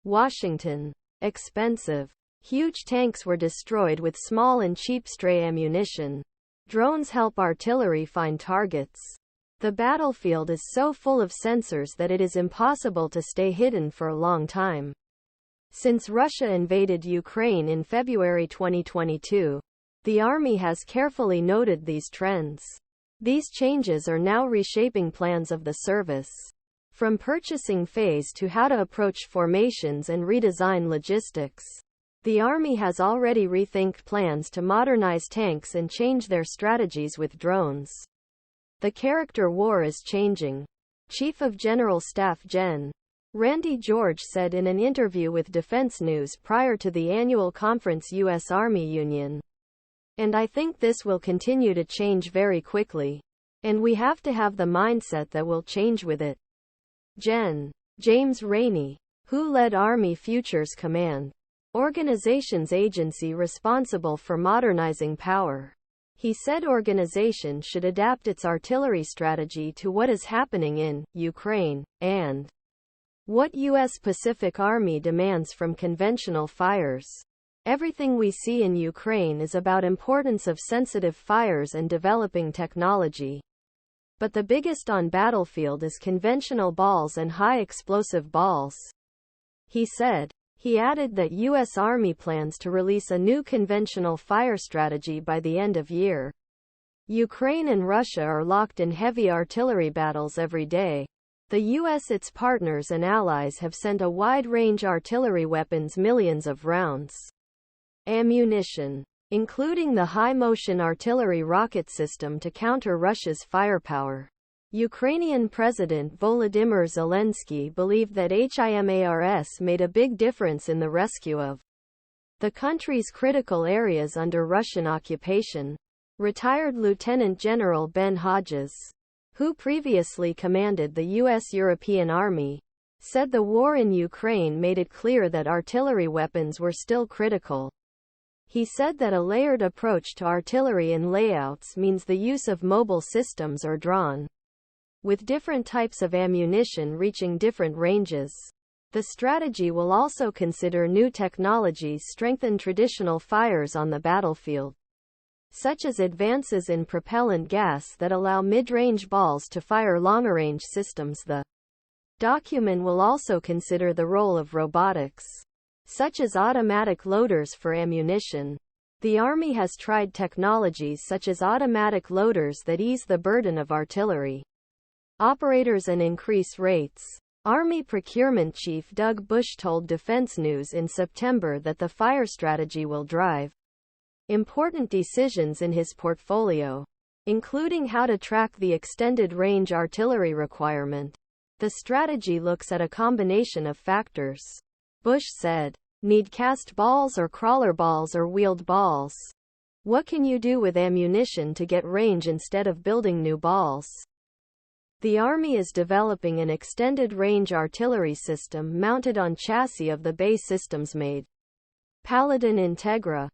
Washington. Expensive. Huge tanks were destroyed with small and cheap stray ammunition. Drones help artillery find targets. The battlefield is so full of sensors that it is impossible to stay hidden for a long time. Since Russia invaded Ukraine in February 2022, the Army has carefully noted these trends. These changes are now reshaping plans of the service. From purchasing phase to how to approach formations and redesign logistics, the Army has already rethinked plans to modernize tanks and change their strategies with drones. The character war is changing. Chief of General Staff Gen. Randy George said in an interview with Defense News prior to the annual conference U.S. Army Union. And I think this will continue to change very quickly. And we have to have the mindset that will change with it. Gen. James Rainey, who led Army Futures Command, organization's agency responsible for modernizing power. He said organization should adapt its artillery strategy to what is happening in Ukraine, and what U.S. Pacific Army demands from conventional fires. Everything we see in Ukraine is about importance of sensitive fires and developing technology. But the biggest on battlefield is conventional balls and high explosive balls, he said. He added that U.S. Army plans to release a new conventional fire strategy by the end of year. Ukraine and Russia are locked in heavy artillery battles every day. The U.S. its partners and allies have sent a wide-range artillery weapons, millions of rounds. Ammunition, including the high-motion artillery rocket system to counter Russia's firepower. Ukrainian President Volodymyr Zelenskyy believed that HIMARS made a big difference in the rescue of the country's critical areas under Russian occupation. Retired Lieutenant General Ben Hodges, who previously commanded the U.S. European Army, said the war in Ukraine made it clear that artillery weapons were still critical. He said that a layered approach to artillery and layouts means the use of mobile systems or drawn, with different types of ammunition reaching different ranges. The strategy will also consider new technologies strengthen traditional fires on the battlefield, such as advances in propellant gas that allow mid-range balls to fire longer-range systems. The document will also consider the role of robotics, such as automatic loaders for ammunition. The Army has tried technologies such as automatic loaders that ease the burden of artillery operators and increase rates. Army Procurement Chief Doug Bush told Defense News in September that the fire strategy will drive important decisions in his portfolio, including how to track the extended range artillery requirement. The strategy looks at a combination of factors. Bush said, "Need cast balls or crawler balls or wheeled balls? What can you do with ammunition to get range instead of building new balls?" The Army is developing an extended-range artillery system mounted on chassis of the BAE Systems-made Paladin Integra,